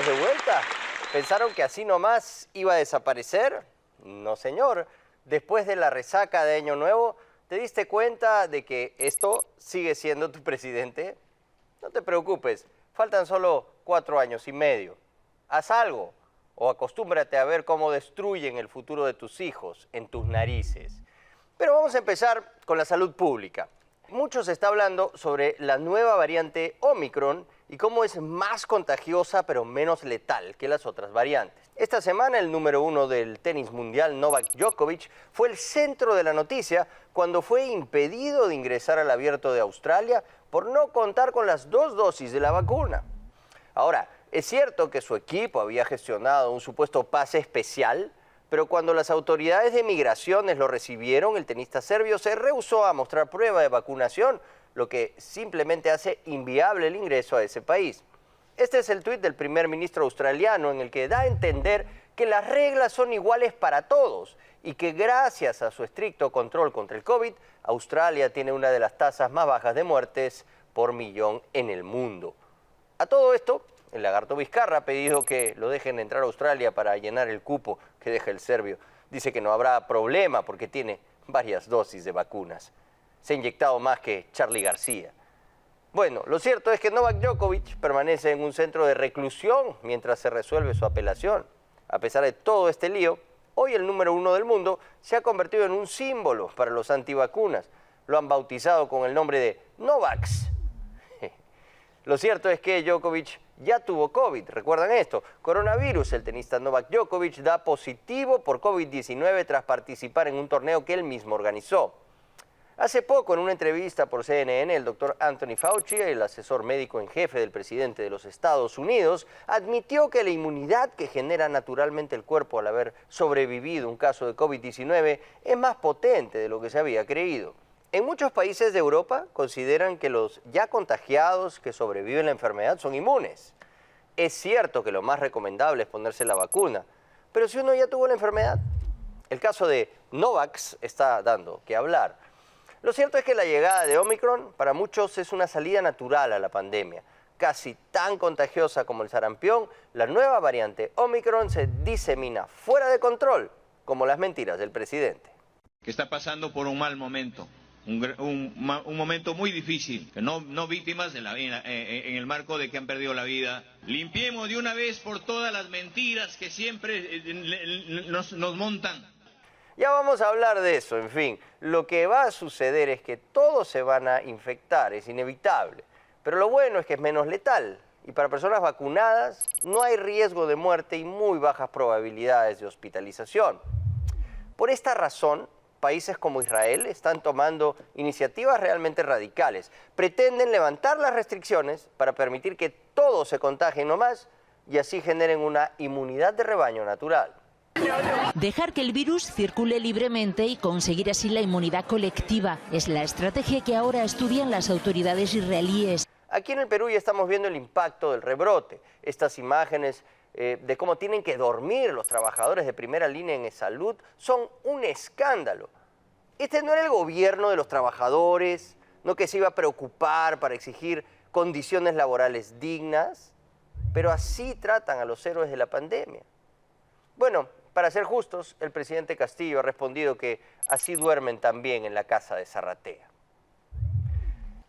de vuelta? ¿Pensaron que así nomás iba a desaparecer? No, señor. Después de la resaca de Año Nuevo, ¿te diste cuenta de que esto sigue siendo tu presidente? No te preocupes, faltan solo 4 años y medio. Haz algo o acostúmbrate a ver cómo destruyen el futuro de tus hijos en tus narices. Pero vamos a empezar con la salud pública. Mucho se está hablando sobre la nueva variante Omicron y cómo es más contagiosa pero menos letal que las otras variantes. Esta semana el número 1 del tenis mundial, Novak Djokovic, fue el centro de la noticia cuando fue impedido de ingresar al Abierto de Australia por no contar con las 2 dosis de la vacuna. Ahora, es cierto que su equipo había gestionado un supuesto pase especial, pero cuando las autoridades de migraciones lo recibieron, el tenista serbio se rehusó a mostrar prueba de vacunación, lo que simplemente hace inviable el ingreso a ese país. Este es el tuit del primer ministro australiano en el que da a entender que las reglas son iguales para todos y que gracias a su estricto control contra el COVID, Australia tiene una de las tasas más bajas de muertes por millón en el mundo. A todo esto, el lagarto Vizcarra ha pedido que lo dejen entrar a Australia para llenar el cupo que deja el serbio. Dice que no habrá problema porque tiene varias dosis de vacunas. Se ha inyectado más que Charly García. Bueno, lo cierto es que Novak Djokovic permanece en un centro de reclusión mientras se resuelve su apelación. A pesar de todo este lío, hoy el número 1 del mundo se ha convertido en un símbolo para los antivacunas. Lo han bautizado con el nombre de Novaks. Lo cierto es que Djokovic ya tuvo COVID, ¿recuerdan esto? Coronavirus, el tenista Novak Djokovic da positivo por COVID-19 tras participar en un torneo que él mismo organizó. Hace poco, en una entrevista por CNN, el doctor Anthony Fauci, el asesor médico en jefe del presidente de los Estados Unidos, admitió que la inmunidad que genera naturalmente el cuerpo al haber sobrevivido un caso de COVID-19 es más potente de lo que se había creído. En muchos países de Europa consideran que los ya contagiados que sobreviven la enfermedad son inmunes. Es cierto que lo más recomendable es ponerse la vacuna, pero si uno ya tuvo la enfermedad, el caso de Novaks está dando que hablar. Lo cierto es que la llegada de Omicron para muchos es una salida natural a la pandemia. Casi tan contagiosa como el sarampión, la nueva variante Omicron se disemina fuera de control, como las mentiras del presidente. Que está pasando por un mal momento. Un momento muy difícil, no víctimas en el marco de que han perdido la vida. Limpiemos de una vez por todas las mentiras que siempre nos montan. Ya vamos a hablar de eso, en fin. Lo que va a suceder es que todos se van a infectar, es inevitable. Pero lo bueno es que es menos letal. Y para personas vacunadas no hay riesgo de muerte y muy bajas probabilidades de hospitalización. Por esta razón, países como Israel están tomando iniciativas realmente radicales. Pretenden levantar las restricciones para permitir que todos se contagien nomás y así generen una inmunidad de rebaño natural. Dejar que el virus circule libremente y conseguir así la inmunidad colectiva es la estrategia que ahora estudian las autoridades israelíes. Aquí en el Perú ya estamos viendo el impacto del rebrote. Estas imágenes de cómo tienen que dormir los trabajadores de primera línea en salud son un escándalo. Este no era el gobierno de los trabajadores, no que se iba a preocupar para exigir condiciones laborales dignas, pero así tratan a los héroes de la pandemia. Bueno, para ser justos, el presidente Castillo ha respondido que así duermen también en la casa de Zarratea.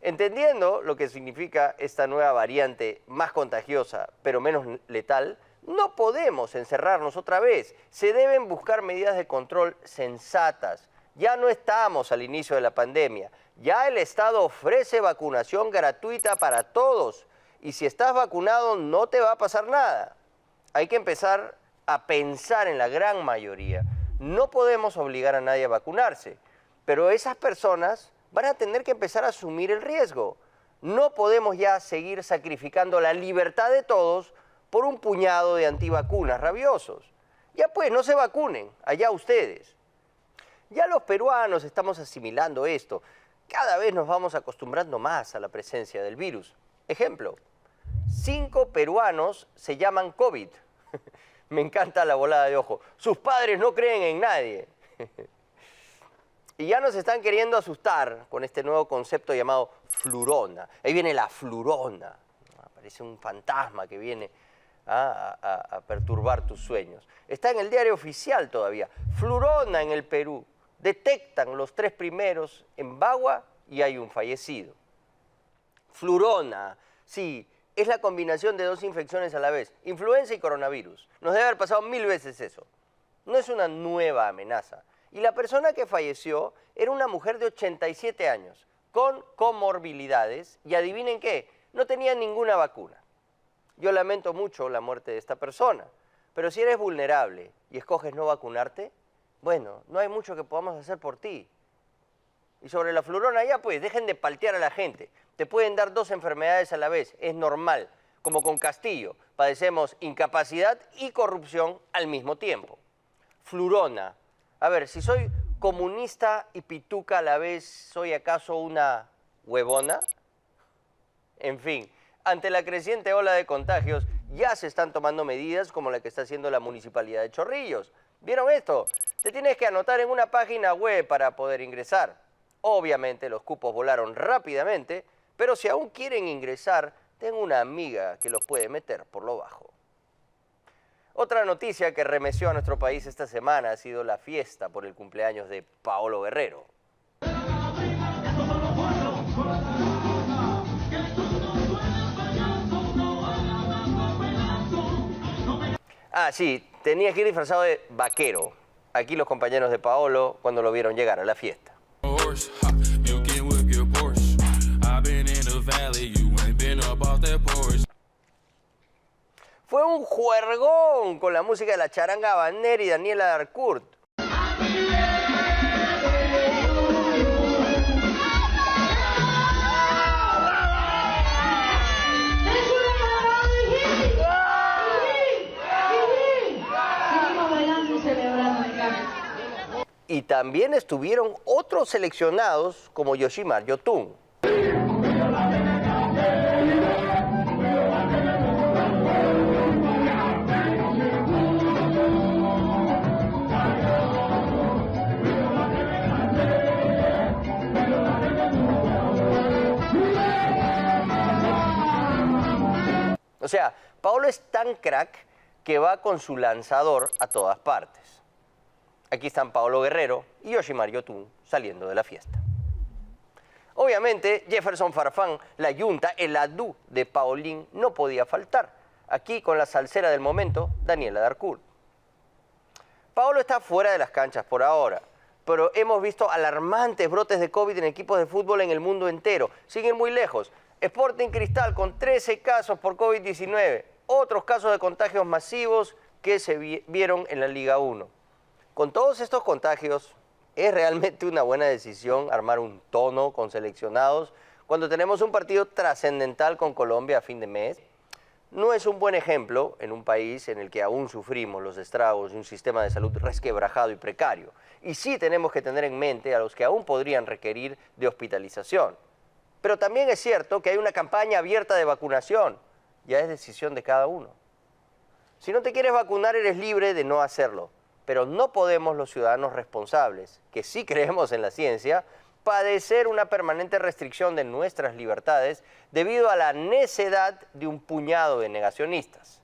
Entendiendo lo que significa esta nueva variante más contagiosa, pero menos letal, no podemos encerrarnos otra vez. Se deben buscar medidas de control sensatas. Ya no estamos al inicio de la pandemia. Ya el Estado ofrece vacunación gratuita para todos. Y si estás vacunado, no te va a pasar nada. Hay que empezar a pensar en la gran mayoría. No podemos obligar a nadie a vacunarse, pero esas personas van a tener que empezar a asumir el riesgo. No podemos ya seguir sacrificando la libertad de todos por un puñado de antivacunas rabiosos. Ya pues, no se vacunen, allá ustedes. Ya los peruanos estamos asimilando esto. Cada vez nos vamos acostumbrando más a la presencia del virus. Ejemplo, 5 peruanos se llaman COVID. Me encanta la volada de ojo. Sus padres no creen en nadie. Y ya nos están queriendo asustar con este nuevo concepto llamado flurona. Ahí viene la flurona. Parece un fantasma que viene a perturbar tus sueños. Está en el diario oficial todavía. Flurona en el Perú. Detectan los 3 primeros en Bagua y hay un fallecido. Flurona, sí, es la combinación de 2 infecciones a la vez, influenza y coronavirus. Nos debe haber pasado 1000 veces eso. No es una nueva amenaza. Y la persona que falleció era una mujer de 87 años, con comorbilidades, y adivinen qué, no tenía ninguna vacuna. Yo lamento mucho la muerte de esta persona, pero si eres vulnerable y escoges no vacunarte, bueno, no hay mucho que podamos hacer por ti. Y sobre la flurona ya pues, dejen de paltear a la gente. Te pueden dar 2 enfermedades a la vez, es normal. Como con Castillo, padecemos incapacidad y corrupción al mismo tiempo. Flurona. A ver, si soy comunista y pituca a la vez, ¿soy acaso una huevona? En fin, ante la creciente ola de contagios, ya se están tomando medidas como la que está haciendo la Municipalidad de Chorrillos. ¿Vieron esto? Te tienes que anotar en una página web para poder ingresar. Obviamente los cupos volaron rápidamente, pero si aún quieren ingresar, tengo una amiga que los puede meter por lo bajo. Otra noticia que remeció a nuestro país esta semana ha sido la fiesta por el cumpleaños de Paolo Guerrero. Ah, sí, tenía que ir disfrazado de vaquero. Aquí los compañeros de Paolo cuando lo vieron llegar a la fiesta. Fue un juergón con la música de la charanga habanera y Daniela Darcourt. Y también estuvieron otros seleccionados como Yoshimar Yotun. O sea, Paolo es tan crack que va con su lanzador a todas partes. Aquí están Paolo Guerrero y Yoshimar Yotun saliendo de la fiesta. Obviamente, Jefferson Farfán, la yunta, el adú de Paolín, no podía faltar. Aquí con la salsera del momento, Daniela Darcourt. Paolo está fuera de las canchas por ahora, pero hemos visto alarmantes brotes de COVID en equipos de fútbol en el mundo entero. Siguen muy lejos. Sporting Cristal con 13 casos por COVID-19. Otros casos de contagios masivos que se vieron en la Liga 1. Con todos estos contagios, ¿es realmente una buena decisión armar un tono con seleccionados cuando tenemos un partido trascendental con Colombia a fin de mes? No es un buen ejemplo en un país en el que aún sufrimos los estragos de un sistema de salud resquebrajado y precario. Y sí tenemos que tener en mente a los que aún podrían requerir de hospitalización. Pero también es cierto que hay una campaña abierta de vacunación. Ya es decisión de cada uno. Si no te quieres vacunar, eres libre de no hacerlo. Pero no podemos los ciudadanos responsables, que sí creemos en la ciencia, padecer una permanente restricción de nuestras libertades debido a la necedad de un puñado de negacionistas.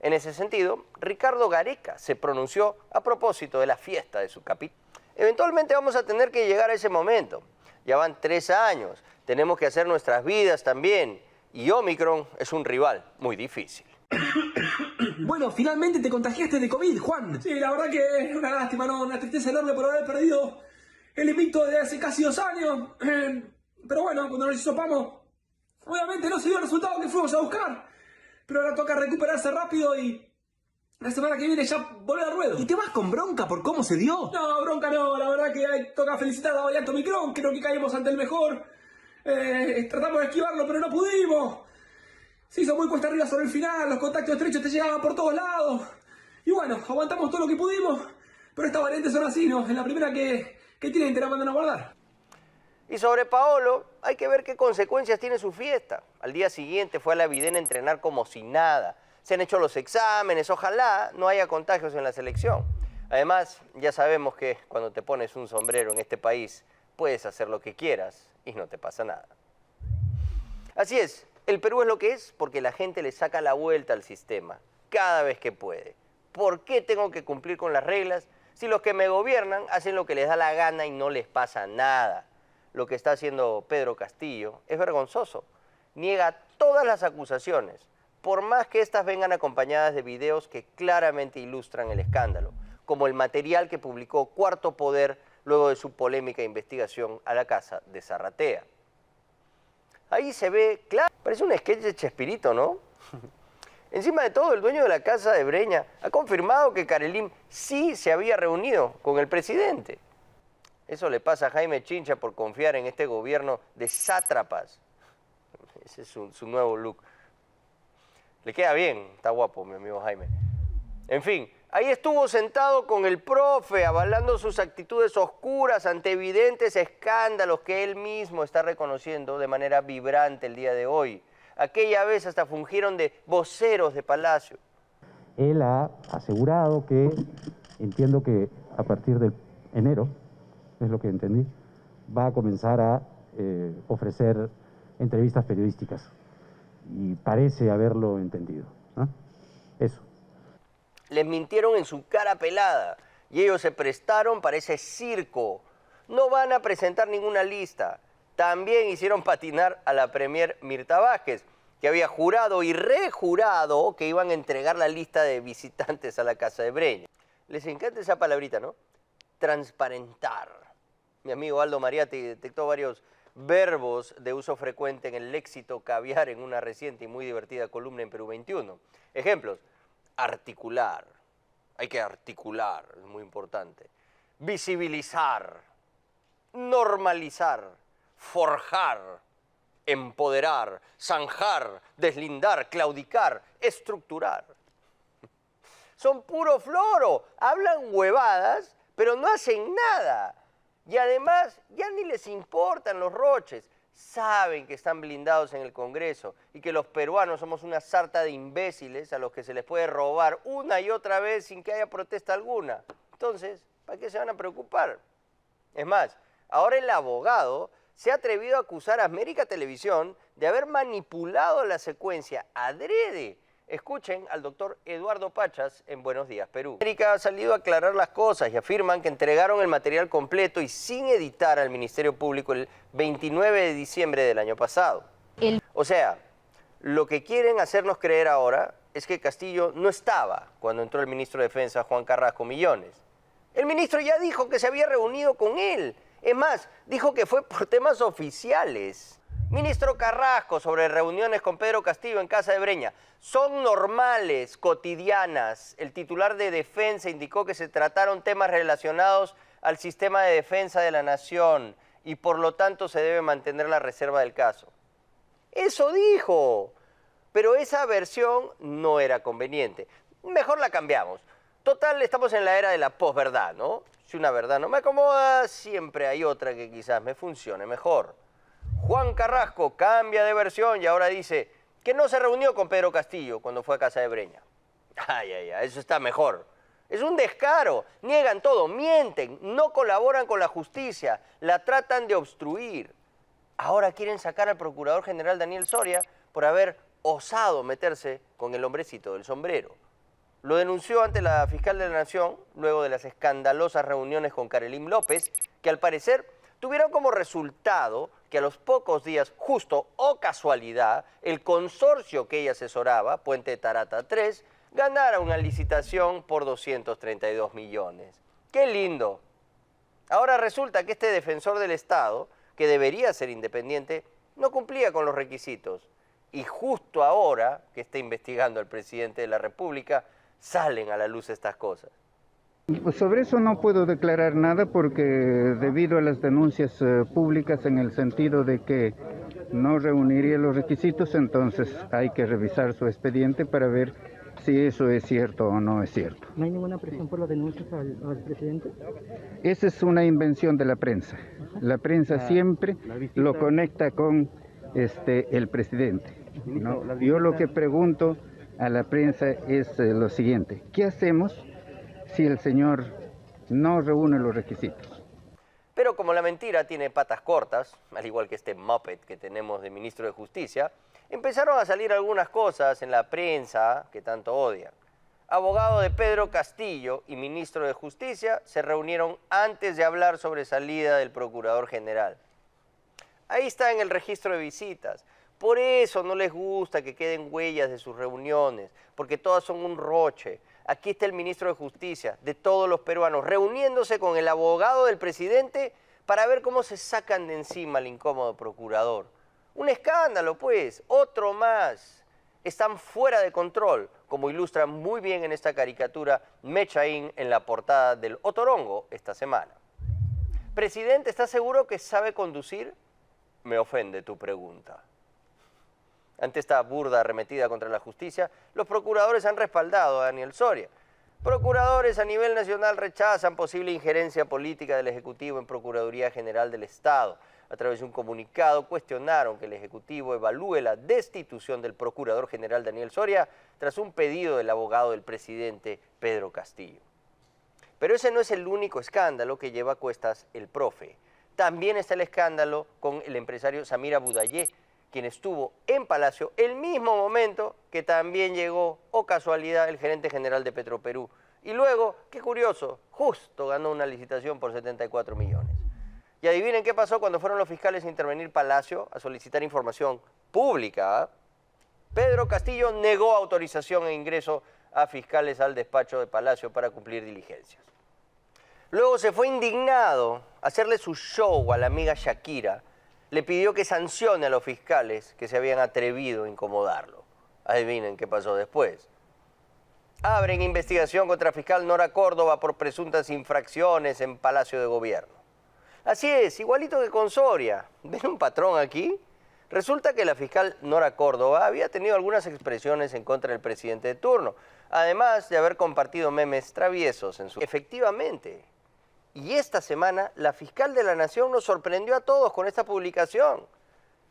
En ese sentido, Ricardo Gareca se pronunció a propósito de la fiesta de su capital. Eventualmente vamos a tener que llegar a ese momento. Ya van 3 años, tenemos que hacer nuestras vidas también, y Omicron es un rival muy difícil. Bueno, finalmente te contagiaste de COVID, Juan. Sí, la verdad que es una lástima, ¿no? Una tristeza enorme por haber perdido el invicto de hace casi 2 años. Pero bueno, cuando nos hisopamos, obviamente no se dio el resultado que fuimos a buscar. Pero ahora toca recuperarse rápido y la semana que viene ya volver al ruedo. ¿Y te vas con bronca por cómo se dio? No, bronca no. La verdad que toca felicitar a Variante Omicron. Creo que caímos ante el mejor. Tratamos de esquivarlo, pero no pudimos. Se hizo muy cuesta arriba sobre el final, los contactos estrechos te llegaban por todos lados. Y bueno, aguantamos todo lo que pudimos, pero estas variantes son así, ¿no? Es la primera que tienen, te la mandan a guardar. Y sobre Paolo, hay que ver qué consecuencias tiene su fiesta. Al día siguiente fue a la Videna a entrenar como si nada. Se han hecho los exámenes, ojalá no haya contagios en la selección. Además, ya sabemos que cuando te pones un sombrero en este país, puedes hacer lo que quieras y no te pasa nada. Así es. El Perú es lo que es porque la gente le saca la vuelta al sistema cada vez que puede. ¿Por qué tengo que cumplir con las reglas si los que me gobiernan hacen lo que les da la gana y no les pasa nada? Lo que está haciendo Pedro Castillo es vergonzoso. Niega todas las acusaciones, por más que estas vengan acompañadas de videos que claramente ilustran el escándalo, como el material que publicó Cuarto Poder luego de su polémica investigación a la casa de Zarratea. Ahí se ve, claro, parece un sketch de Chespirito, ¿no? Encima de todo, el dueño de la casa de Breña ha confirmado que Carelim sí se había reunido con el presidente. Eso le pasa a Jaime Chincha por confiar en este gobierno de sátrapas. Ese es su nuevo look. Le queda bien, está guapo mi amigo Jaime. En fin, ahí estuvo sentado con el profe, avalando sus actitudes oscuras ante evidentes escándalos que él mismo está reconociendo de manera vibrante el día de hoy. Aquella vez hasta fungieron de voceros de Palacio. Él ha asegurado que, entiendo que a partir de enero, es lo que entendí, va a comenzar a ofrecer entrevistas periodísticas. Y parece haberlo entendido, ¿no? Eso. Les mintieron en su cara pelada y ellos se prestaron para ese circo. No van a presentar ninguna lista. También hicieron patinar a la premier Mirta Vázquez, que había jurado y rejurado que iban a entregar la lista de visitantes a la casa de Breña. Les encanta esa palabrita, ¿no? Transparentar. Mi amigo Aldo Mariatti detectó varios verbos de uso frecuente en el léxico caviar en una reciente y muy divertida columna en Perú 21. Ejemplos: articular, hay que articular, es muy importante. Visibilizar, normalizar, forjar, empoderar, zanjar, deslindar, claudicar, estructurar. Son puro floro, hablan huevadas, pero no hacen nada. Y además, ya ni les importan los roches. Saben que están blindados en el Congreso y que los peruanos somos una sarta de imbéciles a los que se les puede robar una y otra vez sin que haya protesta alguna. Entonces, ¿para qué se van a preocupar? Es más, ahora el abogado se ha atrevido a acusar a América Televisión de haber manipulado la secuencia adrede. Escuchen al doctor Eduardo Pachas en Buenos Días, Perú. América ha salido a aclarar las cosas y afirman que entregaron el material completo y sin editar al Ministerio Público el 29 de diciembre del año pasado. O sea, lo que quieren hacernos creer ahora es que Castillo no estaba cuando entró el ministro de Defensa, Juan Carrasco Millones. El ministro ya dijo que se había reunido con él. Es más, dijo que fue por temas oficiales. Ministro Carrasco, sobre reuniones con Pedro Castillo en casa de Breña. Son normales, cotidianas. El titular de Defensa indicó que se trataron temas relacionados al sistema de defensa de la nación y por lo tanto se debe mantener la reserva del caso. Eso dijo, pero esa versión no era conveniente. Mejor la cambiamos. Total, estamos en la era de la posverdad, ¿no? Si una verdad no me acomoda, siempre hay otra que quizás me funcione mejor. Juan Carrasco cambia de versión y ahora dice que no se reunió con Pedro Castillo cuando fue a casa de Breña. Ay, eso está mejor. Es un descaro, niegan todo, mienten, no colaboran con la justicia, la tratan de obstruir. Ahora quieren sacar al Procurador General Daniel Soria por haber osado meterse con el hombrecito del sombrero. Lo denunció ante la fiscal de la Nación luego de las escandalosas reuniones con Carelim López, que al parecer tuvieron como resultado que a los pocos días, justo o casualidad, el consorcio que ella asesoraba, Puente Tarata 3, ganara una licitación por 232 millones. ¡Qué lindo! Ahora resulta que este defensor del Estado, que debería ser independiente, no cumplía con los requisitos. Y justo ahora que está investigando al presidente de la República, salen a la luz estas cosas. Pues sobre eso no puedo declarar nada porque debido a las denuncias públicas en el sentido de que no reuniría los requisitos, entonces hay que revisar su expediente para ver si eso es cierto o no es cierto. ¿No hay ninguna presión por las denuncias al presidente? Esa es una invención de la prensa. La prensa siempre lo conecta con el presidente, ¿no? Yo lo que pregunto a la prensa es lo siguiente: ¿qué hacemos si el señor no reúne los requisitos? Pero como la mentira tiene patas cortas, al igual que este muppet que tenemos de ministro de Justicia, empezaron a salir algunas cosas en la prensa que tanto odian. Abogado de Pedro Castillo y ministro de Justicia se reunieron antes de hablar sobre salida del procurador general. Ahí está en el registro de visitas. Por eso no les gusta que queden huellas de sus reuniones, porque todas son un roche. Aquí está el ministro de Justicia, de todos los peruanos, reuniéndose con el abogado del presidente para ver cómo se sacan de encima al incómodo procurador. Un escándalo, pues, otro más. Están fuera de control, como ilustra muy bien en esta caricatura Mechaín en la portada del Otorongo esta semana. Presidente, ¿estás seguro que sabe conducir? Me ofende tu pregunta. Ante esta burda arremetida contra la justicia, los procuradores han respaldado a Daniel Soria. Procuradores a nivel nacional rechazan posible injerencia política del Ejecutivo en Procuraduría General del Estado. A través de un comunicado cuestionaron que el Ejecutivo evalúe la destitución del Procurador General Daniel Soria tras un pedido del abogado del presidente Pedro Castillo. Pero ese no es el único escándalo que lleva a cuestas el profe. También está el escándalo con el empresario Samir Abudayé, quien estuvo en Palacio el mismo momento que también llegó, oh casualidad, el gerente general de Petroperú. Y luego, qué curioso, justo ganó una licitación por 74 millones. Y adivinen qué pasó cuando fueron los fiscales a intervenir Palacio a solicitar información pública. ¿Eh? Pedro Castillo negó autorización e ingreso a fiscales al despacho de Palacio para cumplir diligencias. Luego se fue indignado a hacerle su show a la amiga Shakira. Le pidió que sancione a los fiscales que se habían atrevido a incomodarlo. Adivinen qué pasó después. Abren investigación contra fiscal Nora Córdoba por presuntas infracciones en Palacio de Gobierno. Así es, igualito que con Soria. ¿Ven un patrón aquí? Resulta que la fiscal Nora Córdoba había tenido algunas expresiones en contra del presidente de turno, además de haber compartido memes traviesos en su... Efectivamente. Y esta semana, la fiscal de la Nación nos sorprendió a todos con esta publicación.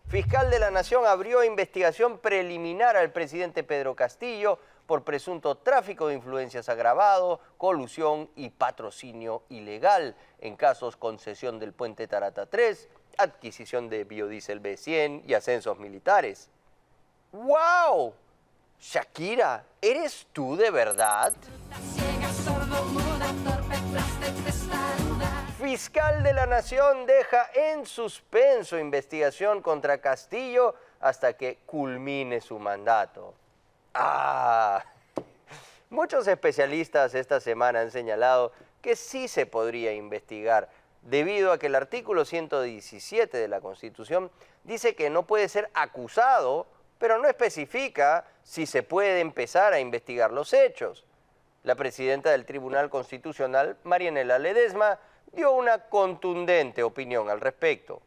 Fiscal de la Nación abrió investigación preliminar al presidente Pedro Castillo por presunto tráfico de influencias agravado, colusión y patrocinio ilegal en casos concesión del puente Tarata 3, adquisición de biodiesel B100 y ascensos militares. ¡Wow! Shakira, ¿eres tú de verdad? Fiscal de la Nación deja en suspenso investigación contra Castillo hasta que culmine su mandato. Muchos especialistas esta semana han señalado que sí se podría investigar, debido a que el artículo 117 de la Constitución dice que no puede ser acusado, pero no especifica si se puede empezar a investigar los hechos. La presidenta del Tribunal Constitucional, Marianela Ledesma, dio una contundente opinión al respecto.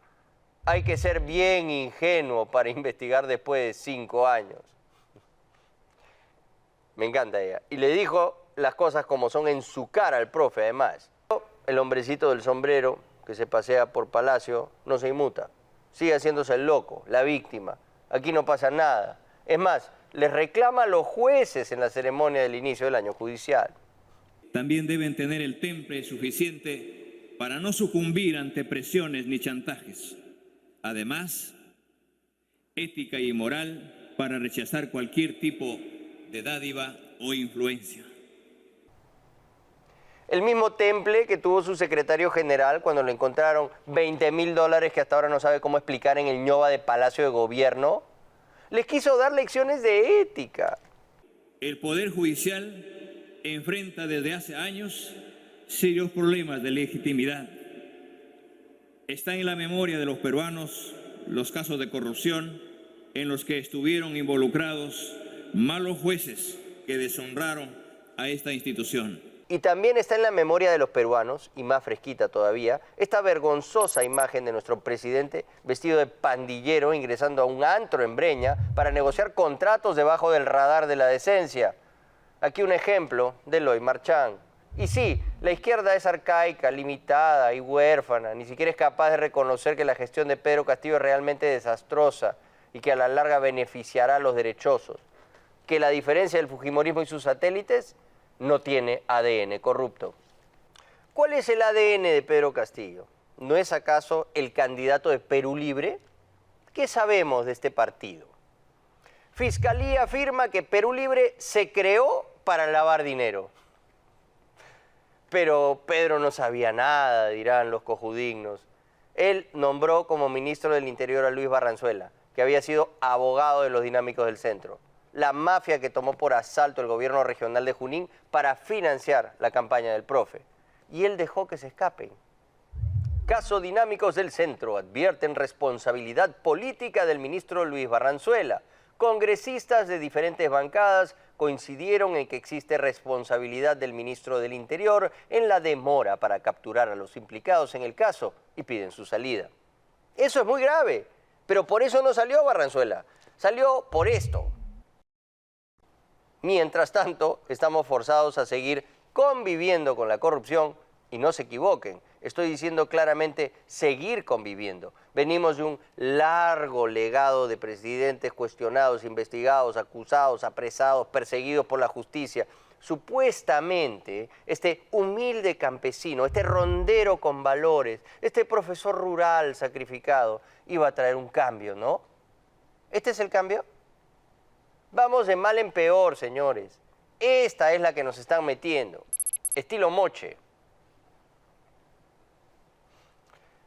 Hay que ser bien ingenuo para investigar después de 5 años. Me encanta ella. Y le dijo las cosas como son en su cara al profe, además. El hombrecito del sombrero que se pasea por Palacio no se inmuta. Sigue haciéndose el loco, la víctima. Aquí no pasa nada. Es más, les reclama a los jueces en la ceremonia del inicio del año judicial. También deben tener el temple suficiente para no sucumbir ante presiones ni chantajes. Además, ética y moral para rechazar cualquier tipo de dádiva o influencia. El mismo temple que tuvo su secretario general cuando le encontraron $20.000 que hasta ahora no sabe cómo explicar en el ñoba de Palacio de Gobierno, les quiso dar lecciones de ética. El Poder Judicial enfrenta desde hace años serios problemas de legitimidad. Están en la memoria de los peruanos los casos de corrupción en los que estuvieron involucrados malos jueces que deshonraron a esta institución. Y también está en la memoria de los peruanos, y más fresquita todavía, esta vergonzosa imagen de nuestro presidente vestido de pandillero ingresando a un antro en Breña para negociar contratos debajo del radar de la decencia. Aquí un ejemplo de Eloy Marchán. Y sí, la izquierda es arcaica, limitada y huérfana. Ni siquiera es capaz de reconocer que la gestión de Pedro Castillo es realmente desastrosa y que a la larga beneficiará a los derechosos. Que la diferencia del fujimorismo y sus satélites no tiene ADN corrupto. ¿Cuál es el ADN de Pedro Castillo? ¿No es acaso el candidato de Perú Libre? ¿Qué sabemos de este partido? Fiscalía afirma que Perú Libre se creó para lavar dinero. Pero Pedro no sabía nada, dirán los cojudignos. Él nombró como ministro del Interior a Luis Barranzuela, que había sido abogado de los dinámicos del centro. La mafia que tomó por asalto el gobierno regional de Junín para financiar la campaña del profe. Y él dejó que se escapen. Caso Dinámicos del Centro, advierten responsabilidad política del ministro Luis Barranzuela. Congresistas de diferentes bancadas coincidieron en que existe responsabilidad del ministro del Interior en la demora para capturar a los implicados en el caso y piden su salida. Eso es muy grave, pero por eso no salió Barranzuela, salió por esto. Mientras tanto, estamos forzados a seguir conviviendo con la corrupción y no se equivoquen. Estoy diciendo claramente seguir conviviendo. Venimos de un largo legado de presidentes cuestionados, investigados, acusados, apresados, perseguidos por la justicia. Supuestamente, este humilde campesino, este rondero con valores, este profesor rural sacrificado, iba a traer un cambio, ¿no? ¿Este es el cambio? Vamos de mal en peor, señores. Esta es la que nos están metiendo. Estilo moche.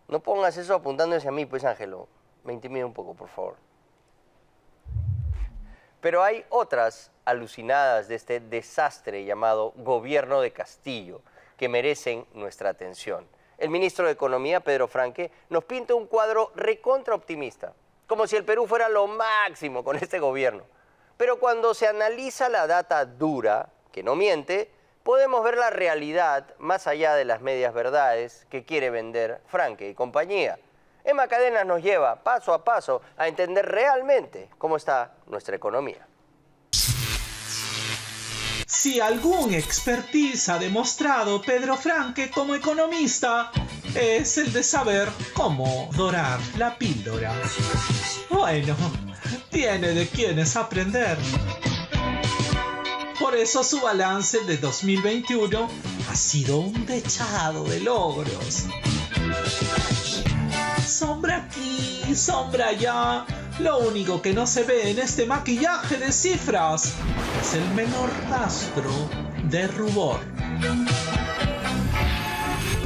No pongas eso apuntando hacia mí, pues, Ángelo. Me intimida un poco, por favor. Pero hay otras alucinadas de este desastre llamado Gobierno de Castillo que merecen nuestra atención. El ministro de Economía, Pedro Franque, nos pinta un cuadro recontra optimista, como si el Perú fuera lo máximo con este gobierno. Pero cuando se analiza la data dura, que no miente, podemos ver la realidad más allá de las medias verdades que quiere vender Franque y compañía. Emma Cadenas nos lleva paso a paso a entender realmente cómo está nuestra economía. Si algún expertise ha demostrado Pedro Franque como economista, es el de saber cómo dorar la píldora. Bueno, tiene de quienes aprender. Por eso su balance de 2021 ha sido un dechado de logros. Sombra aquí, sombra allá. Lo único que no se ve en este maquillaje de cifras es el menor rastro de rubor.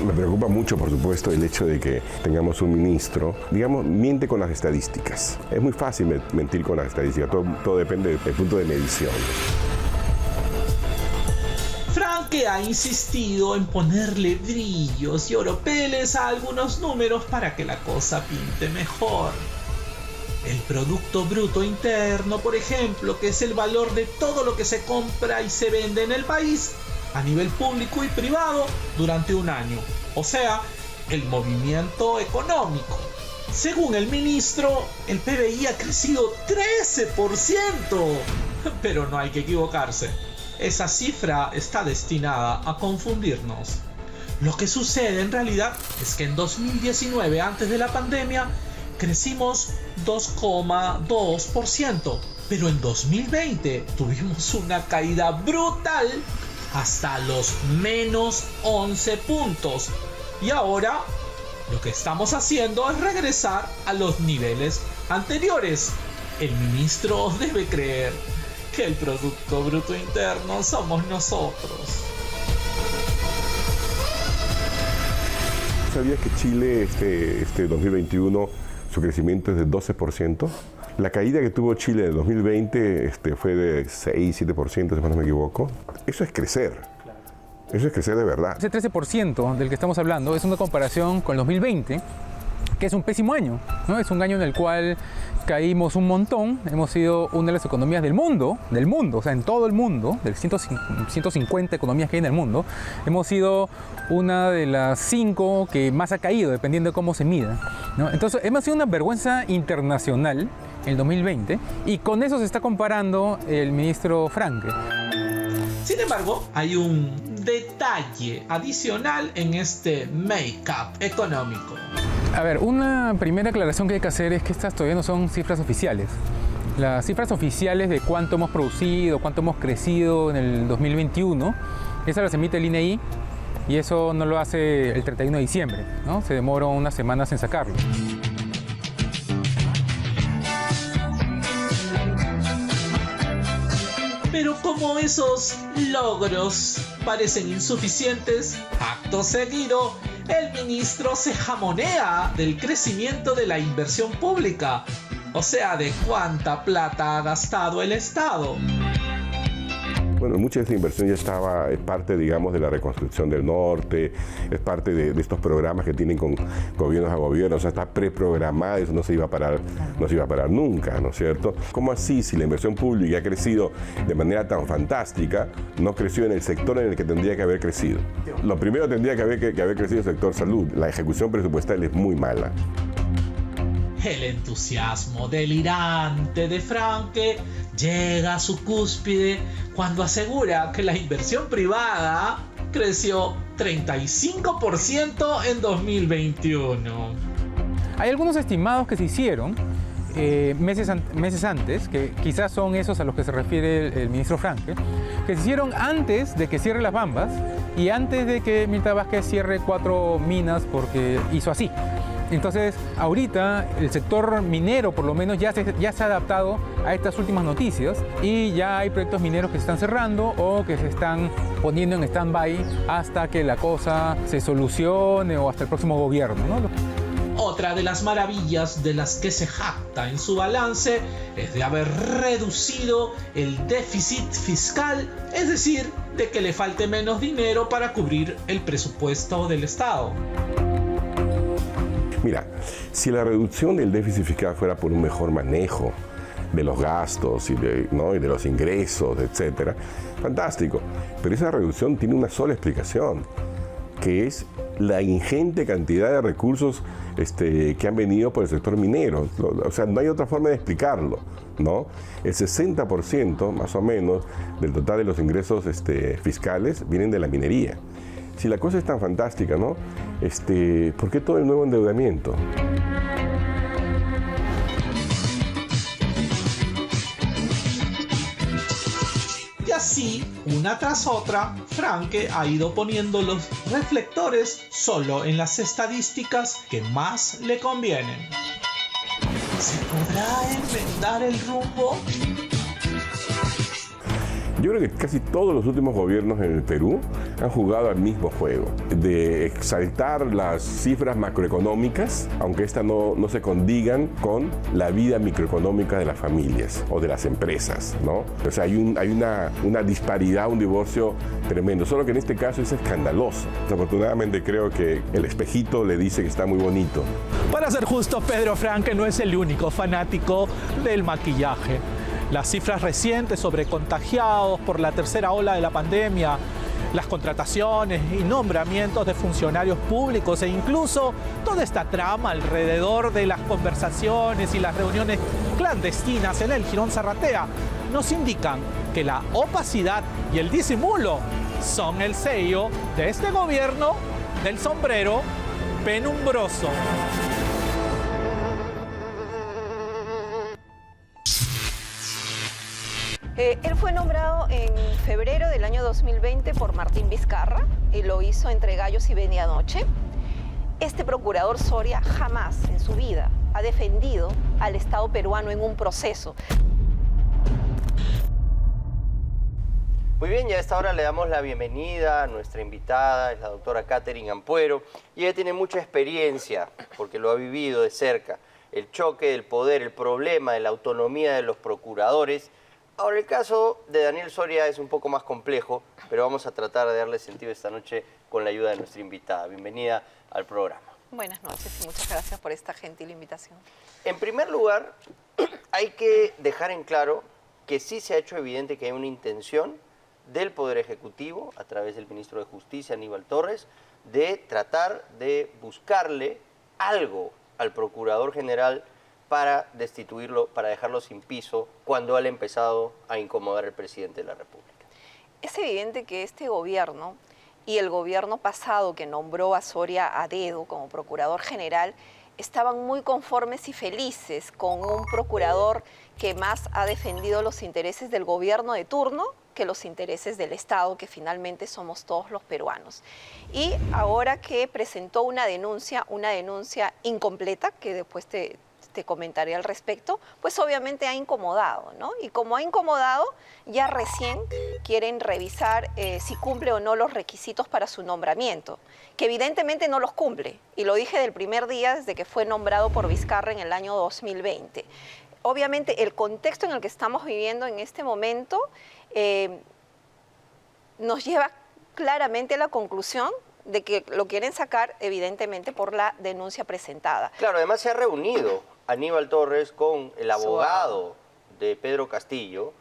Me preocupa mucho, por supuesto, el hecho de que tengamos un ministro, digamos, miente con las estadísticas. Es muy fácil mentir con las estadísticas, todo depende del punto de medición. Franque ha insistido en ponerle brillos y oropeles a algunos números para que la cosa pinte mejor. El Producto Bruto Interno, por ejemplo, que es el valor de todo lo que se compra y se vende en el país, a nivel público y privado, durante un año. O sea, el movimiento económico. Según el ministro, el PBI ha crecido 13%. Pero no hay que equivocarse. Esa cifra está destinada a confundirnos. Lo que sucede en realidad es que en 2019, antes de la pandemia, crecimos 2,2%. Pero en 2020 tuvimos una caída brutal hasta los menos 11 puntos. Y ahora lo que estamos haciendo es regresar a los niveles anteriores. El ministro debe creer que el Producto Bruto Interno somos nosotros. ¿Sabías que Chile este 2021 su crecimiento es de 12%? La caída que tuvo Chile en el 2020 fue de 6-7%, si no me equivoco. Eso es crecer. Eso es crecer de verdad. Ese 13% del que estamos hablando es una comparación con el 2020, que es un pésimo año, ¿no? Es un año en el cual caímos un montón. Hemos sido una de las economías del mundo, o sea, en todo el mundo, de 150 economías que hay en el mundo, hemos sido una de las 5 que más ha caído, dependiendo de cómo se mida, ¿no? Entonces, hemos sido una vergüenza internacional en el 2020, y con eso se está comparando el ministro Franque. Sin embargo, hay un detalle adicional en este make-up económico. A ver, una primera aclaración que hay que hacer es que estas todavía no son cifras oficiales. Las cifras oficiales de cuánto hemos producido, cuánto hemos crecido en el 2021, esas las emite el INEI, y eso no lo hace el 31 de diciembre, ¿no? Se demora unas semanas en sacarlo. Pero como esos logros parecen insuficientes, acto seguido, el ministro se jamonea del crecimiento de la inversión pública, o sea, de cuánta plata ha gastado el Estado. Bueno, mucha de esta inversión ya estaba, es parte, digamos, de la reconstrucción del norte, es parte de estos programas que tienen con gobiernos a gobiernos, o sea, está preprogramada, eso no se iba a parar nunca, ¿no es cierto? ¿Cómo así, si la inversión pública ha crecido de manera tan fantástica, no creció en el sector en el que tendría que haber crecido? Lo primero tendría que haber crecido el sector salud, la ejecución presupuestal es muy mala. El entusiasmo delirante de Franke llega a su cúspide cuando asegura que la inversión privada creció 35% en 2021. Hay algunos estimados que se hicieron meses antes, que quizás son esos a los que se refiere el ministro Franke, que se hicieron antes de que cierre Las Bambas y antes de que Mirta Vázquez cierre 4 minas porque hizo así. Entonces, ahorita el sector minero por lo menos ya se ha adaptado a estas últimas noticias y ya hay proyectos mineros que se están cerrando o que se están poniendo en stand-by hasta que la cosa se solucione o hasta el próximo gobierno, ¿no? Otra de las maravillas de las que se jacta en su balance es de haber reducido el déficit fiscal, es decir, de que le falte menos dinero para cubrir el presupuesto del Estado. Mira, si la reducción del déficit fiscal fuera por un mejor manejo de los gastos y de los ingresos, etcétera, fantástico. Pero esa reducción tiene una sola explicación, que es la ingente cantidad de recursos que han venido por el sector minero. O sea, no hay otra forma de explicarlo, ¿no? El 60% más o menos del total de los ingresos fiscales vienen de la minería. Si la cosa es tan fantástica, ¿no? ¿Por qué todo el nuevo endeudamiento? Y así, una tras otra, Franke ha ido poniendo los reflectores solo en las estadísticas que más le convienen. ¿Se podrá enmendar el rumbo? Yo creo que casi todos los últimos gobiernos en el Perú han jugado al mismo juego, de exaltar las cifras macroeconómicas, aunque estas no se condigan con la vida microeconómica de las familias o de las empresas, ¿no? O sea, hay una disparidad, un divorcio tremendo, solo que en este caso es escandaloso. Desafortunadamente creo que el espejito le dice que está muy bonito. Para ser justo, Pedro Franke no es el único fanático del maquillaje. Las cifras recientes sobre contagiados por la tercera ola de la pandemia, las contrataciones y nombramientos de funcionarios públicos e incluso toda esta trama alrededor de las conversaciones y las reuniones clandestinas en el Jirón Zarratea nos indican que la opacidad y el disimulo son el sello de este gobierno del sombrero penumbroso. Él fue nombrado en febrero del año 2020 por Martín Vizcarra y lo hizo entre gallos y medianoche. Este procurador Soria jamás en su vida ha defendido al Estado peruano en un proceso. Muy bien, ya a esta hora le damos la bienvenida a nuestra invitada, es la doctora Catherine Ampuero, y ella tiene mucha experiencia porque lo ha vivido de cerca, el choque del poder, el problema de la autonomía de los procuradores. Ahora, el caso de Daniel Soria es un poco más complejo, pero vamos a tratar de darle sentido esta noche con la ayuda de nuestra invitada. Bienvenida al programa. Buenas noches y muchas gracias por esta gentil invitación. En primer lugar, hay que dejar en claro que sí se ha hecho evidente que hay una intención del Poder Ejecutivo, a través del ministro de Justicia, Aníbal Torres, de tratar de buscarle algo al Procurador General para destituirlo, para dejarlo sin piso, cuando él ha empezado a incomodar al presidente de la República. Es evidente que este gobierno y el gobierno pasado que nombró a Soria a dedo como Procurador General estaban muy conformes y felices con un procurador que más ha defendido los intereses del gobierno de turno que los intereses del Estado, que finalmente somos todos los peruanos. Y ahora que presentó una denuncia incompleta, que después te te comentaré al respecto, pues obviamente ha incomodado, ¿no? Y como ha incomodado, ya recién quieren revisar si cumple o no los requisitos para su nombramiento, que evidentemente no los cumple, y lo dije del primer día desde que fue nombrado por Vizcarra en el año 2020. Obviamente el contexto en el que estamos viviendo en este momento nos lleva claramente a la conclusión de que lo quieren sacar evidentemente por la denuncia presentada. Claro, además se ha reunido Aníbal Torres con el abogado de Pedro Castillo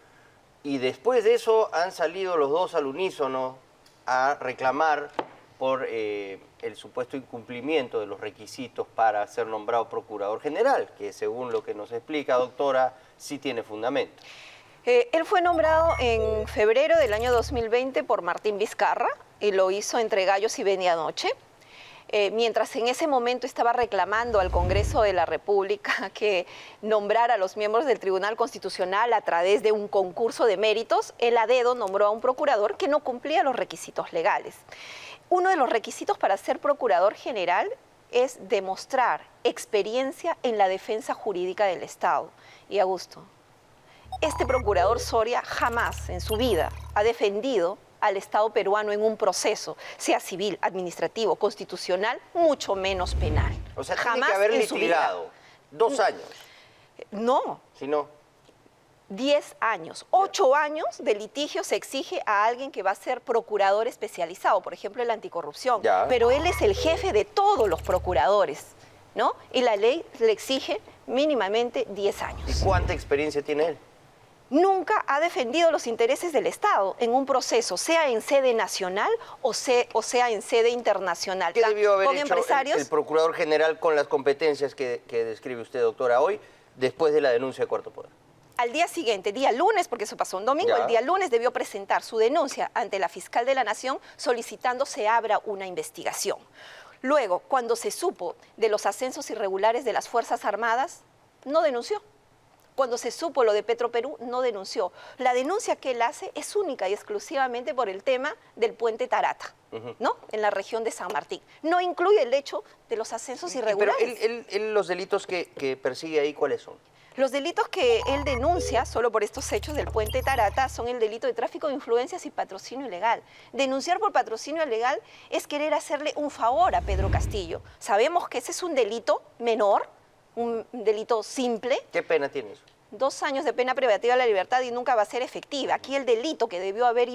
y después de eso han salido los dos al unísono a reclamar por el supuesto incumplimiento de los requisitos para ser nombrado procurador general, que según lo que nos explica, doctora, sí tiene fundamento. Él fue nombrado en febrero del año 2020 por Martín Vizcarra y lo hizo entre gallos y medianoche, mientras en ese momento estaba reclamando al Congreso de la República que nombrara a los miembros del Tribunal Constitucional a través de un concurso de méritos. Él a dedo nombró a un procurador que no cumplía los requisitos legales. Uno de los requisitos para ser procurador general es demostrar experiencia en la defensa jurídica del Estado. Y Augusto, este procurador Soria jamás en su vida ha defendido al Estado peruano en un proceso, sea civil, administrativo, constitucional, mucho menos penal. O sea, jamás tiene que haber en su vida. litigado 2 años. No. Si no. 10 años, 8 años de litigio se exige a alguien que va a ser procurador especializado, por ejemplo, en la anticorrupción. Ya. Pero él es el jefe de todos los procuradores, ¿no? Y la ley le exige mínimamente 10 años. ¿Y cuánta experiencia tiene él? Nunca ha defendido los intereses del Estado en un proceso, sea en sede nacional o sea en sede internacional. ¿Qué debió haber con hecho empresarios? el procurador general con las competencias que describe usted, doctora, hoy, después de la denuncia de Cuarto Poder? Al día siguiente, día lunes, porque eso pasó un domingo, Ya. el día lunes debió presentar su denuncia ante la fiscal de la Nación solicitando se abra una investigación. Luego, cuando se supo de los ascensos irregulares de las Fuerzas Armadas, no denunció. Cuando se supo lo de Petroperú, no denunció. La denuncia que él hace es única y exclusivamente por el tema del puente Tarata, ¿no? En la región de San Martín. No incluye el hecho de los ascensos irregulares. Pero él los delitos que persigue ahí, ¿cuáles son? Los delitos que él denuncia, solo por estos hechos del puente Tarata, son el delito de tráfico de influencias y patrocinio ilegal. Denunciar por patrocinio ilegal es querer hacerle un favor a Pedro Castillo. Sabemos que ese es un delito menor, un delito simple. ¿Qué pena tiene eso? 2 años de pena privativa de la libertad y nunca va a ser efectiva. Aquí el delito que debió haber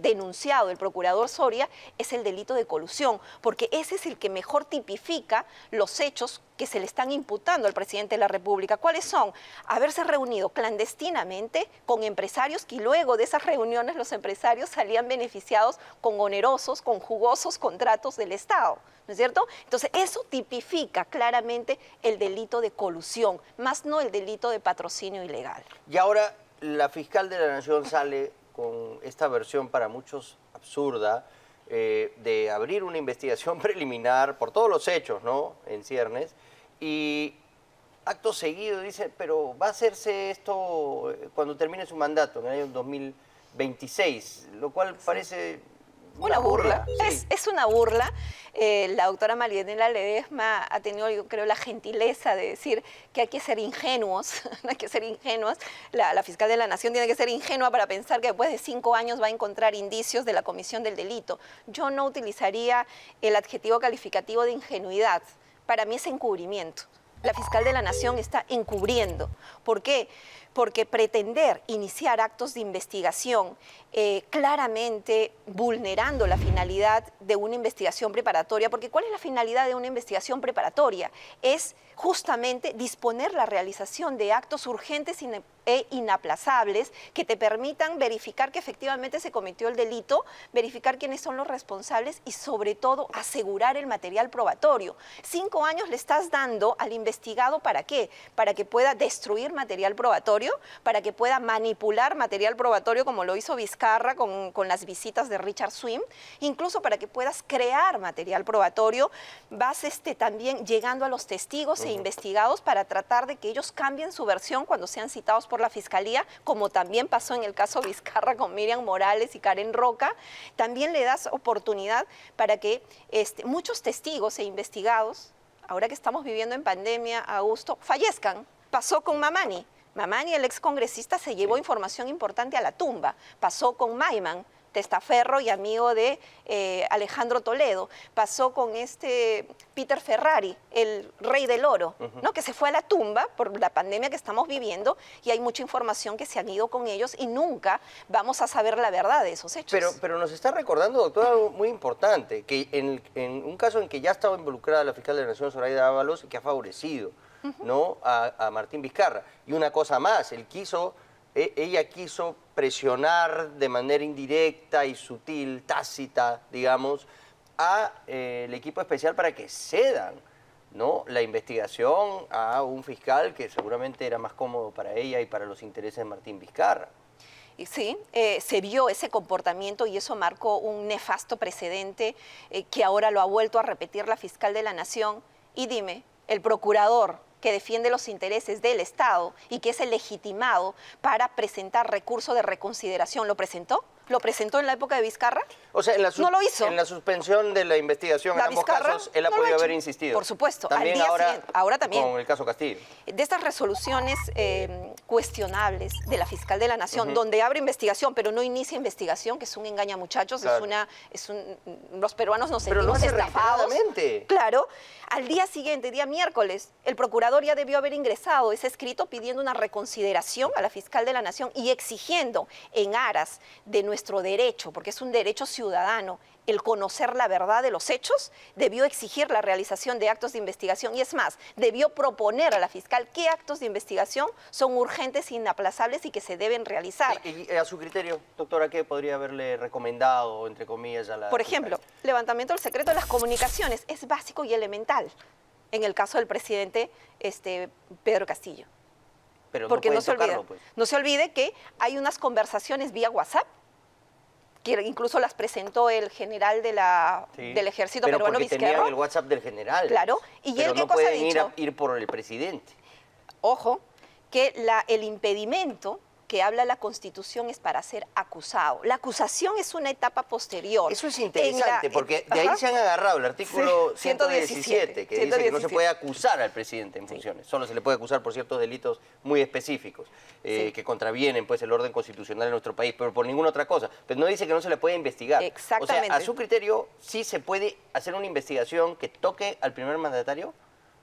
denunciado el procurador Soria es el delito de colusión, porque ese es el que mejor tipifica los hechos que se le están imputando al presidente de la República. ¿Cuáles son? Haberse reunido clandestinamente con empresarios que luego de esas reuniones los empresarios salían beneficiados con onerosos, con jugosos contratos del Estado, ¿no es cierto? Entonces eso tipifica claramente el delito de colusión, más no el delito de patrocinio ilegal. Y ahora la fiscal de la Nación sale con esta versión para muchos absurda, de abrir una investigación preliminar por todos los hechos, ¿no?, en ciernes, y acto seguido dice, pero va a hacerse esto cuando termine su mandato, en el año 2026, lo cual parece una burla. Sí. Es una burla. La doctora Marianela Ledesma ha tenido, yo creo, la gentileza de decir que hay que ser ingenuos, no hay que ser ingenuos. La fiscal de la Nación tiene que ser ingenua para pensar que después de 5 años va a encontrar indicios de la comisión del delito. Yo no utilizaría el adjetivo calificativo de ingenuidad. Para mí es encubrimiento. La fiscal de la Nación está encubriendo. ¿Por qué? Porque pretender iniciar actos de investigación claramente vulnerando la finalidad de una investigación preparatoria, porque ¿cuál es la finalidad de una investigación preparatoria? Es justamente disponer la realización de actos urgentes e inaplazables que te permitan verificar que efectivamente se cometió el delito, verificar quiénes son los responsables y sobre todo asegurar el material probatorio. 5 años le estás dando al investigado, ¿para qué? Para que pueda destruir material probatorio, para que pueda manipular material probatorio como lo hizo Vizcarra con las visitas de Richard Swim, incluso para que puedas crear material probatorio, vas también llegando a los testigos e investigados para tratar de que ellos cambien su versión cuando sean citados por la Fiscalía, como también pasó en el caso Vizcarra con Miriam Morales y Karen Roca. También le das oportunidad para que muchos testigos e investigados ahora que estamos viviendo en pandemia, Augusto, fallezcan. Pasó con Mamani. Mamani, el excongresista, se llevó información importante a la tumba. Pasó con Maiman, testaferro y amigo de Alejandro Toledo. Pasó con Peter Ferrari, el rey del oro, ¿no? Que se fue a la tumba por la pandemia que estamos viviendo, y hay mucha información que se han ido con ellos y nunca vamos a saber la verdad de esos hechos. Pero nos está recordando, doctora, algo muy importante, que en un caso en que ya estaba involucrada la fiscal de la Nación, Zoraida Ábalos, que ha favorecido, ¿no?, a Martín Vizcarra. Y una cosa más, ella quiso presionar de manera indirecta y sutil, tácita, digamos, al equipo especial para que cedan, ¿no?, la investigación a un fiscal que seguramente era más cómodo para ella y para los intereses de Martín Vizcarra. Y sí, se vio ese comportamiento y eso marcó un nefasto precedente que ahora lo ha vuelto a repetir la fiscal de la Nación. Y dime, el procurador que defiende los intereses del Estado y que es el legitimado para presentar recurso de reconsideración, ¿lo presentó? ¿Lo presentó en la época de Vizcarra? O sea, no lo hizo. En la suspensión de la investigación en ambos casos, él ha podido haber insistido. Por supuesto. También al día siguiente, ahora también. Con el caso Castillo. De estas resoluciones cuestionables de la fiscal de la Nación, donde abre investigación, pero no inicia investigación, que es un engaña muchachos, claro. Los peruanos nos sentimos estafados. Claro. Al día siguiente, día miércoles, el procurador ya debió haber ingresado ese escrito pidiendo una reconsideración a la fiscal de la Nación y exigiendo en aras de nuestro derecho, porque es un derecho ciudadano, el conocer la verdad de los hechos, debió exigir la realización de actos de investigación y es más, debió proponer a la fiscal qué actos de investigación son urgentes, inaplazables y que se deben realizar. Y a su criterio, doctora, ¿qué podría haberle recomendado, entre comillas, a la Por ejemplo, levantamiento del secreto de las comunicaciones es básico y elemental en el caso del presidente Pedro Castillo. Pero porque no se olvide que hay unas conversaciones vía WhatsApp que incluso las presentó el general del ejército peruano, Vizquerro. Pero tenían el WhatsApp del general. Claro. ¿Y pero él qué no cosa ha pueden dicho? ir por el presidente. Ojo, que el impedimento que habla la Constitución es para ser acusado. La acusación es una etapa posterior. Eso es interesante, porque de ahí se han agarrado el artículo 117, que dice que no se puede acusar al presidente en funciones. Solo se le puede acusar por ciertos delitos muy específicos, que contravienen pues el orden constitucional de nuestro país, pero por ninguna otra cosa. Pero no dice que no se le puede investigar. Exactamente. O sea, a su criterio, ¿sí se puede hacer una investigación que toque al primer mandatario?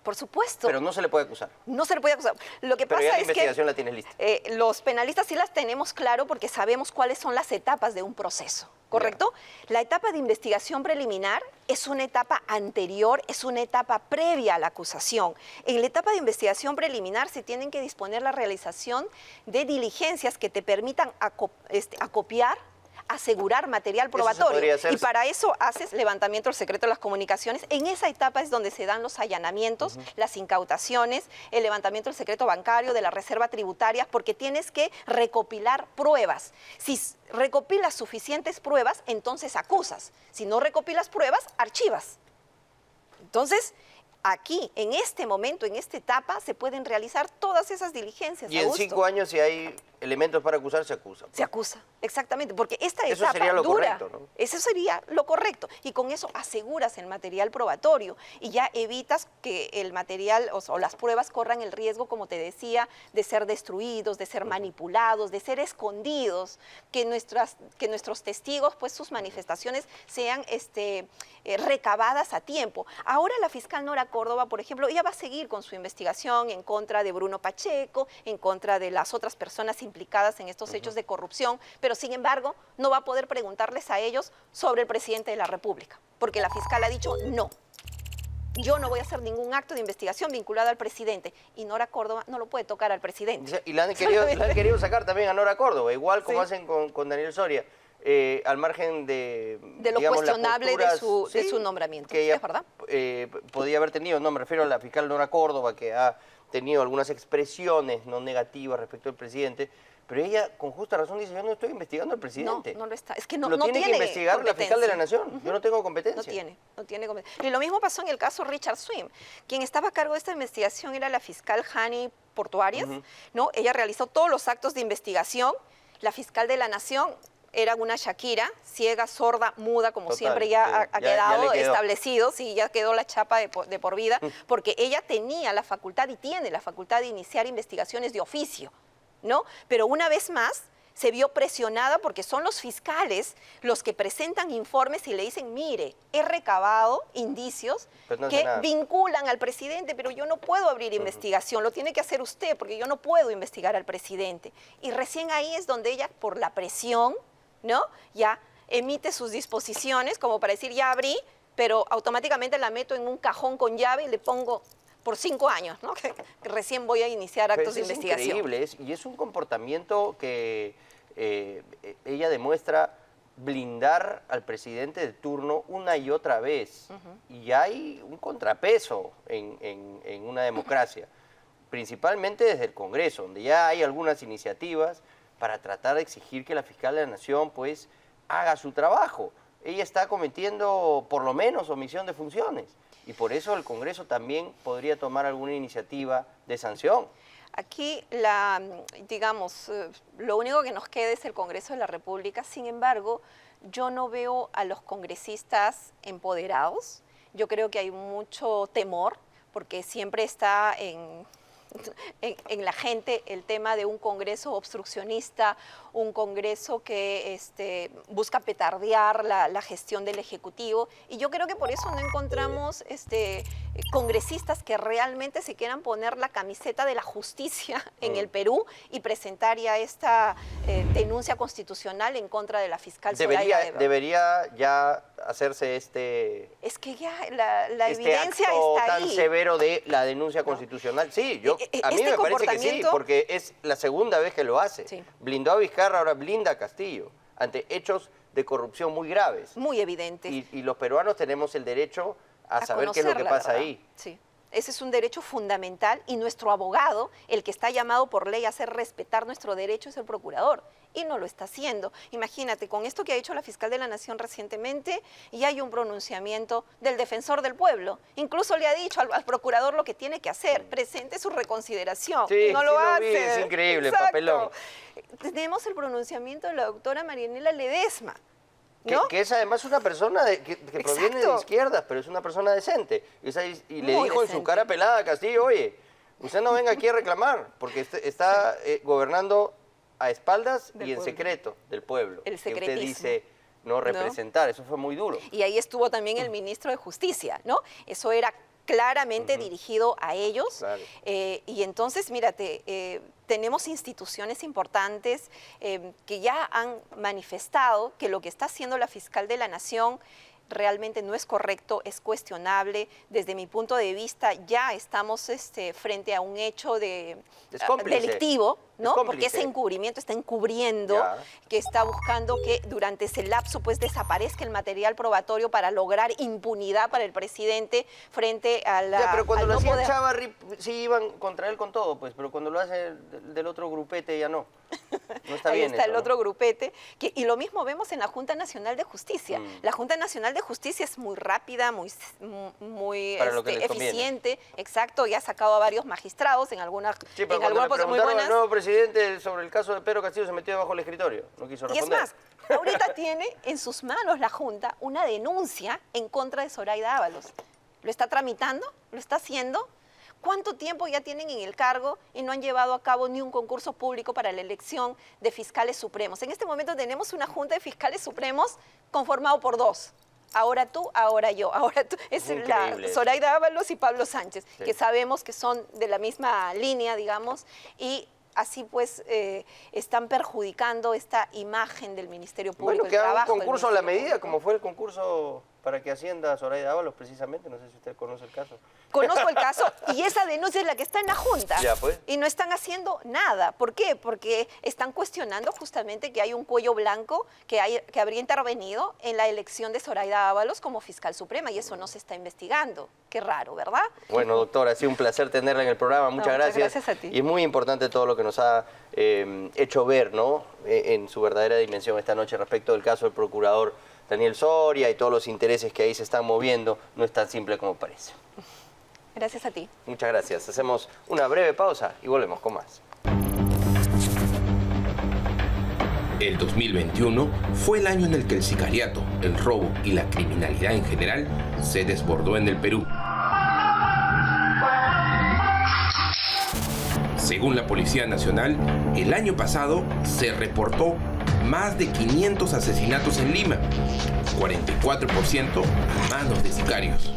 Por supuesto. Pero no se le puede acusar. No se le puede acusar. Lo que pasa ya la es investigación la tienes lista. Los penalistas sí las tenemos claro porque sabemos cuáles son las etapas de un proceso, ¿correcto? La etapa de investigación preliminar es una etapa anterior, es una etapa previa a la acusación. En la etapa de investigación preliminar se tienen que disponer la realización de diligencias que te permitan acopiar, asegurar material probatorio. Y para eso haces levantamiento del secreto de las comunicaciones. En esa etapa es donde se dan los allanamientos, las incautaciones, el levantamiento del secreto bancario, de la reserva tributaria, porque tienes que recopilar pruebas. Si recopilas suficientes pruebas, entonces acusas. Si no recopilas pruebas, archivas. Entonces, aquí, en este momento, en esta etapa, se pueden realizar todas esas diligencias. Y en 5 años, si hay elementos para acusar, se acusa. Se acusa, exactamente, porque esta eso etapa sería lo dura. Correcto, ¿no? Eso sería lo correcto. Y con eso aseguras el material probatorio y ya evitas que el material o las pruebas corran el riesgo, como te decía, de ser destruidos, de ser manipulados, de ser escondidos, que nuestros testigos, pues sus manifestaciones sean recabadas a tiempo. Ahora la fiscal Nora Córdoba, por ejemplo, ella va a seguir con su investigación en contra de Bruno Pacheco, en contra de las otras personas implicadas en estos hechos de corrupción, pero sin embargo no va a poder preguntarles a ellos sobre el presidente de la República, porque la fiscal ha dicho no. Yo no voy a hacer ningún acto de investigación vinculado al presidente. Y Nora Córdoba no lo puede tocar al presidente. Y la han querido sacar también a Nora Córdoba, igual como hacen con Daniel Soria. Al margen de lo digamos, cuestionable de su nombramiento, que ella, ¿es verdad? Podía haber tenido, no, me refiero a la fiscal Nora Córdoba, que ha tenido algunas expresiones no negativas respecto al presidente, pero ella con justa razón dice, yo no estoy investigando al presidente. No lo está. Es que no tiene que investigar la fiscal de la Nación. Yo no tengo competencia. No tiene competencia. Y lo mismo pasó en el caso Richard Swim. Quien estaba a cargo de esta investigación era la fiscal Hani Portuarias, ¿no? Ella realizó todos los actos de investigación. La fiscal de la Nación era una Shakira, ciega, sorda, muda, como Total, siempre ya sí. ha Ya quedado le quedó. establecido, sí, ya quedó la chapa de por vida, porque ella tenía la facultad y tiene la facultad de iniciar investigaciones de oficio, ¿no? Pero una vez más se vio presionada porque son los fiscales los que presentan informes y le dicen, mire, he recabado indicios Pero no hace que nada. vinculan al presidente, pero yo no puedo abrir investigación, lo tiene que hacer usted porque yo no puedo investigar al presidente. Y recién ahí es donde ella, por la presión, ¿no? Ya emite sus disposiciones como para decir, ya abrí, pero automáticamente la meto en un cajón con llave y le pongo por 5 años, ¿no? Que recién voy a iniciar Pero actos de es investigación. increíble, y es un comportamiento que ella demuestra blindar al presidente de turno una y otra vez. Y hay un contrapeso en una democracia, principalmente desde el Congreso, donde ya hay algunas iniciativas para tratar de exigir que la fiscal de la Nación pues haga su trabajo. Ella está cometiendo por lo menos omisión de funciones y por eso el Congreso también podría tomar alguna iniciativa de sanción. Aquí, digamos, lo único que nos queda es el Congreso de la República. Sin embargo, yo no veo a los congresistas empoderados. Yo creo que hay mucho temor, porque siempre está en la gente el tema de un Congreso obstruccionista, un Congreso que busca petardear la gestión del Ejecutivo. Y yo creo que por eso no encontramos congresistas que realmente se quieran poner la camiseta de la justicia en el Perú y presentar ya esta denuncia constitucional en contra de la fiscal Zoraida Ébano. Debería ya hacerse Es que ya la evidencia acto está tan ahí. severo de la denuncia constitucional. Sí, a mí me parece que sí, porque es la segunda vez que lo hace. Sí. Blindó a Vizcarra, ahora blinda a Castillo, ante hechos de corrupción muy graves. Muy evidentes. Y los peruanos tenemos el derecho a saber qué es lo que conocer la pasa verdad. ahí. Sí. Ese es un derecho fundamental y nuestro abogado, el que está llamado por ley a hacer respetar nuestro derecho, es el procurador y no lo está haciendo. Imagínate, con esto que ha hecho la fiscal de la Nación recientemente, y hay un pronunciamiento del defensor del pueblo. Incluso le ha dicho al procurador lo que tiene que hacer, presente su reconsideración. Sí, y no lo sí hace. vi, es increíble, Exacto. papelón. Tenemos el pronunciamiento de la doctora Marianela Ledesma. Que, ¿no? que es además una persona que proviene de izquierdas, pero es una persona decente. Y le Muy dijo en decente. su cara pelada a Castillo, oye, usted no venga aquí a reclamar, porque está gobernando a espaldas Del y en pueblo. secreto del pueblo. El que usted secretismo. dice no representar, eso fue muy duro. Y ahí estuvo también el ministro de Justicia, ¿no? Eso era claramente dirigido a ellos. Claro. Y entonces, mírate, tenemos instituciones importantes que ya han manifestado que lo que está haciendo la fiscal de la Nación realmente no es correcto, es cuestionable. Desde mi punto de vista, ya estamos frente a un hecho delictivo, ¿no? Porque ese encubrimiento está encubriendo, que está buscando que durante ese lapso pues desaparezca el material probatorio para lograr impunidad para el presidente frente a la... Ya, pero cuando al lo no hacía poder. Chávarri, sí iban contra él con todo, pues, pero cuando lo hace del otro grupete ya no. No está Ahí bien está eso, el ¿no? otro grupete. Y lo mismo vemos en la Junta Nacional de Justicia. La Junta Nacional de Justicia es muy rápida, muy Para lo que les conviene. eficiente. Exacto, ya ha sacado a varios magistrados en algunas Sí, pero en cuando le algunas cosas muy preguntaron buenas. al nuevo presidente sobre el caso de Pedro Castillo, se metió debajo del escritorio, no quiso Y es responder. más, ahorita tiene en sus manos la Junta una denuncia en contra de Zoraida Ábalos. ¿Lo está tramitando? ¿Lo está haciendo? ¿Cuánto tiempo ya tienen en el cargo y no han llevado a cabo ni un concurso público para la elección de fiscales supremos? En este momento tenemos una Junta de Fiscales Supremos conformado por 2. Ahora tú, ahora yo. Ahora tú. Es increíble eso. Zoraida Ábalos y Pablo Sánchez, Sí. que sabemos que son de la misma línea, digamos, y así pues están perjudicando esta imagen del Ministerio Público. Bueno, que el haga un trabajo del concurso a la Ministerio medida, Público. como fue el concurso para que ascienda a Zoraida Ábalos, precisamente. No sé si usted conoce el caso. Conozco el caso y esa denuncia es la que está en la Junta. Ya, pues. Y no están haciendo nada. ¿Por qué? Porque están cuestionando justamente que hay un cuello blanco que habría intervenido en la elección de Zoraida Ábalos como fiscal suprema y eso no se está investigando. Qué raro, ¿verdad? Bueno, doctora, ha sido un placer tenerla en el programa. Muchas gracias. Muchas gracias a ti. Y es muy importante todo lo que nos ha hecho ver, ¿no? En su verdadera dimensión esta noche respecto del caso del procurador Daniel Soria y todos los intereses que ahí se están moviendo. No es tan simple como parece. Gracias a ti. Muchas gracias. Hacemos una breve pausa y volvemos con más. El 2021 fue el año en el que el sicariato, el robo y la criminalidad en general se desbordó en el Perú. Según la Policía Nacional, el año pasado se reportó más de 500 asesinatos en Lima, 44% a manos de sicarios.